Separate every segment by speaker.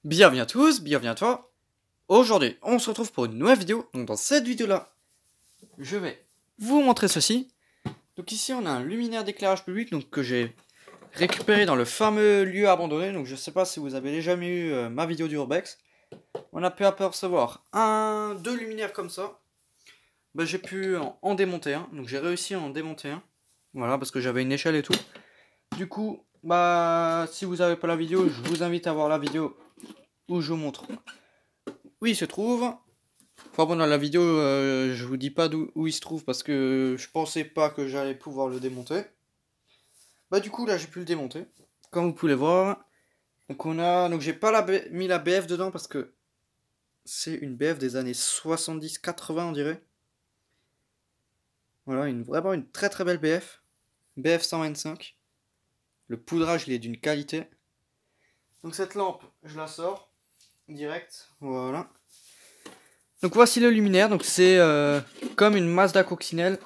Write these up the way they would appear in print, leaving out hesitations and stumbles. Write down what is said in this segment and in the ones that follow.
Speaker 1: Bienvenue à tous, bienvenue à toi. Aujourd'hui, on se retrouve pour une nouvelle vidéo. Donc dans cette vidéo-là, je vais vous montrer ceci. Donc ici, on a un luminaire d'éclairage public donc, que j'ai récupéré dans le fameux lieu abandonné. Donc je sais pas si vous avez déjà vu ma vidéo du Urbex. On a pu apercevoir deux luminaires comme ça. Bah, j'ai pu en démonter un. Donc j'ai réussi à en démonter un. Voilà, parce que j'avais une échelle et tout. Du coup, bah si vous n'avez pas la vidéo, je vous invite à voir la vidéo où je vous montre où il se trouve. Enfin bon, dans la vidéo, je vous dis pas où il se trouve parce que je pensais pas que j'allais pouvoir le démonter. Bah du coup là j'ai pu le démonter, comme vous pouvez voir. Donc j'ai pas mis la BF dedans parce que c'est une BF des années 70-80 on dirait. Voilà, vraiment une très très belle BF. BF 125. Le poudrage il est d'une qualité. Donc cette lampe, je la sors direct, voilà. Donc voici le luminaire, donc c'est comme une Mazda coccinelle,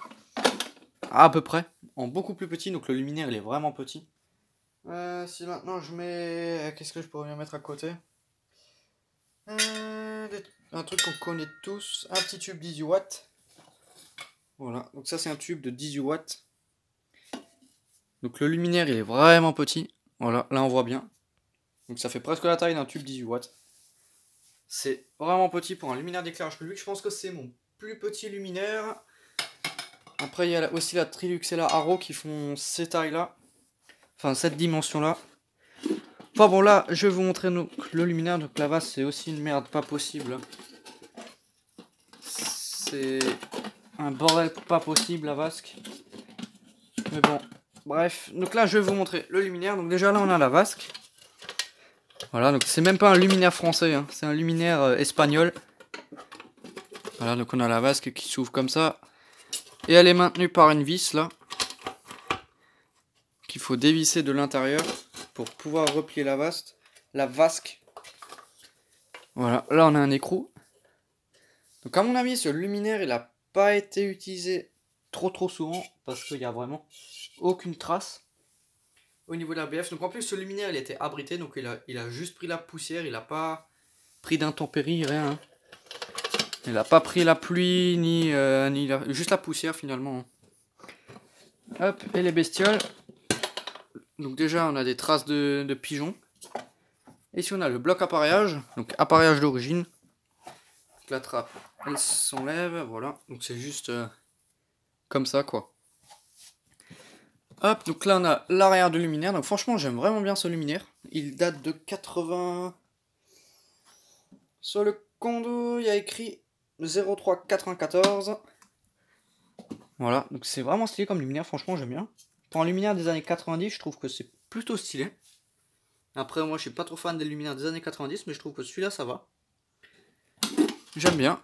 Speaker 1: à peu près, en beaucoup plus petit, donc le luminaire il est vraiment petit. Si maintenant je mets... Qu'est-ce que je pourrais bien mettre à côté, un truc qu'on connaît tous, un petit tube 18 watts. Voilà, donc ça c'est un tube de 18 watts. Donc le luminaire il est vraiment petit, voilà, là on voit bien. Donc ça fait presque la taille d'un tube 18 watts. C'est vraiment petit pour un luminaire d'éclairage public. Je pense que c'est mon plus petit luminaire. Après, il y a aussi la Trilux et la Haro qui font ces tailles-là. Enfin, cette dimension-là. Enfin bon, là, je vais vous montrer le luminaire. Donc la vasque, c'est aussi une merde pas possible. C'est un bordel pas possible, la vasque. Mais bon, bref. Donc là, je vais vous montrer le luminaire. Donc déjà, là, on a la vasque. Voilà, donc c'est même pas un luminaire français, hein. C'est un luminaire espagnol. Voilà, donc on a la vasque qui s'ouvre comme ça. Et elle est maintenue par une vis, là. Qu'il faut dévisser de l'intérieur pour pouvoir replier la vasque. Voilà, là on a un écrou. Donc à mon avis, ce luminaire, il n'a pas été utilisé trop souvent, parce qu'il n'y a vraiment aucune trace au niveau de la BF. Donc en plus, ce luminaire, il était abrité, donc il a juste pris la poussière, il n'a pas pris d'intempéries, rien. Hein. Il n'a pas pris la pluie, juste la poussière finalement. Hop, et les bestioles. Donc déjà, on a des traces de pigeons. Et ici, on a le bloc appareillage, donc appareillage d'origine. La trappe, elle s'enlève, voilà. Donc c'est juste comme ça, quoi. Hop, donc là, on a l'arrière de luminaire. Donc franchement, j'aime vraiment bien ce luminaire. Il date de 80... Sur le condo, il y a écrit 0394. Voilà, donc c'est vraiment stylé comme luminaire, franchement, j'aime bien. Pour un luminaire des années 90, je trouve que c'est plutôt stylé. Après, moi, je suis pas trop fan des luminaires des années 90, mais je trouve que celui-là, ça va. J'aime bien.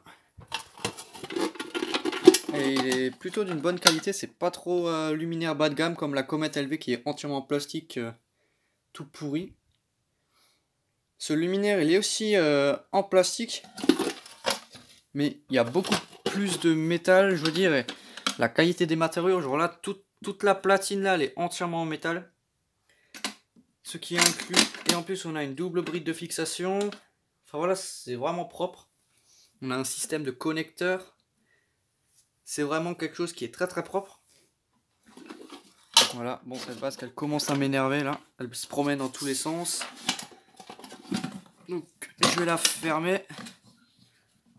Speaker 1: Et il est plutôt d'une bonne qualité, c'est pas trop luminaire bas de gamme comme la Comet LV qui est entièrement en plastique tout pourri. Ce luminaire, il est aussi en plastique, mais il y a beaucoup plus de métal, je veux dire. Et la qualité des matériaux, genre là, toute la platine là, elle est entièrement en métal. Ce qui inclut, et en plus on a une double bride de fixation. Enfin voilà, c'est vraiment propre. On a un système de connecteurs. C'est vraiment quelque chose qui est très propre. Voilà, bon cette vasque elle commence à m'énerver là. Elle se promène dans tous les sens. Donc je vais la fermer.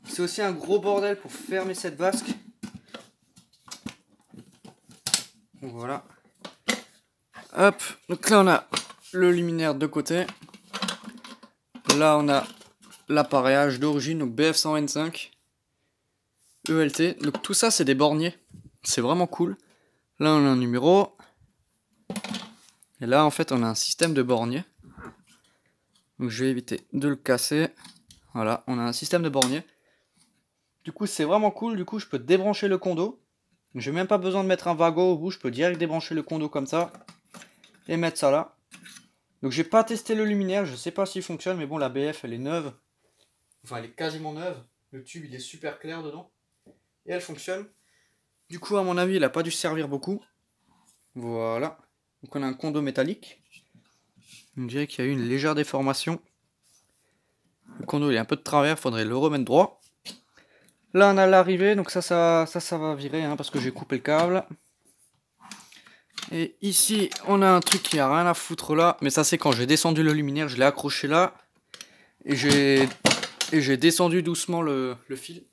Speaker 1: C'est aussi un gros bordel pour fermer cette vasque. Donc voilà. Hop, donc là on a le luminaire de côté. Là on a l'appareillage d'origine, donc BF 125 ELT. Donc tout ça c'est des borniers. C'est vraiment cool. Là on a un numéro. Et là en fait on a un système de borniers. Donc je vais éviter de le casser. Voilà, on a un système de borniers. Du coup c'est vraiment cool, du coup je peux débrancher le condo. J'ai même pas besoin de mettre un wagon au bout, je peux direct débrancher le condo comme ça. Et mettre ça là. Donc j'ai pas testé le luminaire, je sais pas s'il fonctionne, mais bon la BF elle est neuve. Enfin elle est quasiment neuve. Le tube il est super clair dedans. Et elle fonctionne. Du coup à mon avis il a pas dû servir beaucoup. Voilà. Donc on a un condo métallique. On dirait qu'il y a eu une légère déformation. Le condo il est un peu de travers, faudrait le remettre droit. Là on a l'arrivée, donc ça va virer hein, parce que j'ai coupé le câble. Et ici on a un truc qui a rien à foutre là, mais ça c'est quand j'ai descendu le luminaire, je l'ai accroché là. Et j'ai descendu doucement le fil.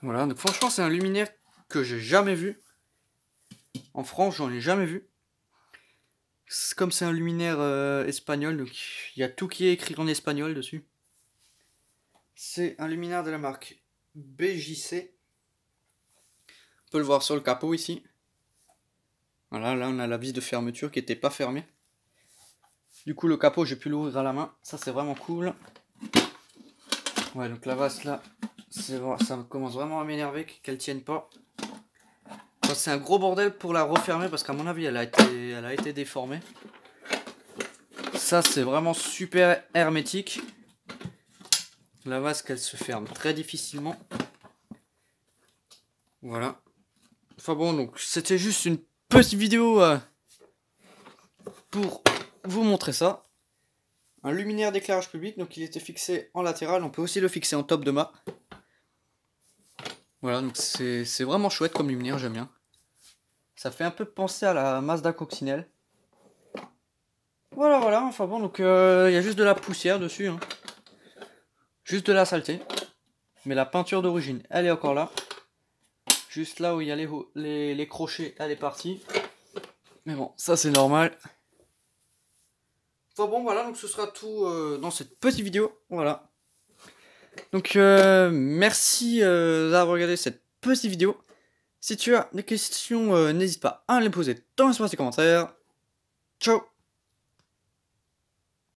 Speaker 1: Voilà, donc franchement c'est un luminaire que j'ai jamais vu. En France j'en ai jamais vu. Comme c'est un luminaire espagnol, donc il y a tout qui est écrit en espagnol dessus. C'est un luminaire de la marque BJC. On peut le voir sur le capot ici. Voilà, là on a la vis de fermeture qui n'était pas fermée. Du coup le capot j'ai pu l'ouvrir à la main, ça c'est vraiment cool. Ouais, donc la vase là, ça commence vraiment à m'énerver qu'elle tienne pas. Enfin, c'est un gros bordel pour la refermer parce qu'à mon avis elle a été déformée. Ça c'est vraiment super hermétique. La vase qu'elle se ferme très difficilement. Voilà. Enfin bon, donc c'était juste une petite vidéo pour vous montrer ça. Un luminaire d'éclairage public, donc il était fixé en latéral, on peut aussi le fixer en top de mât. Voilà, donc c'est vraiment chouette comme luminaire, j'aime bien. Ça fait un peu penser à la Mazda Coccinelle. Voilà, enfin bon, donc il y a juste de la poussière dessus, hein. Juste de la saleté. Mais la peinture d'origine, elle est encore là. Juste là où il y a les crochets, elle est partie. Mais bon, ça c'est normal. Enfin bon, voilà, donc ce sera tout dans cette petite vidéo. Voilà. Donc merci d'avoir regardé cette petite vidéo. Si tu as des questions, n'hésite pas à les poser dans l'espace des commentaires. Ciao!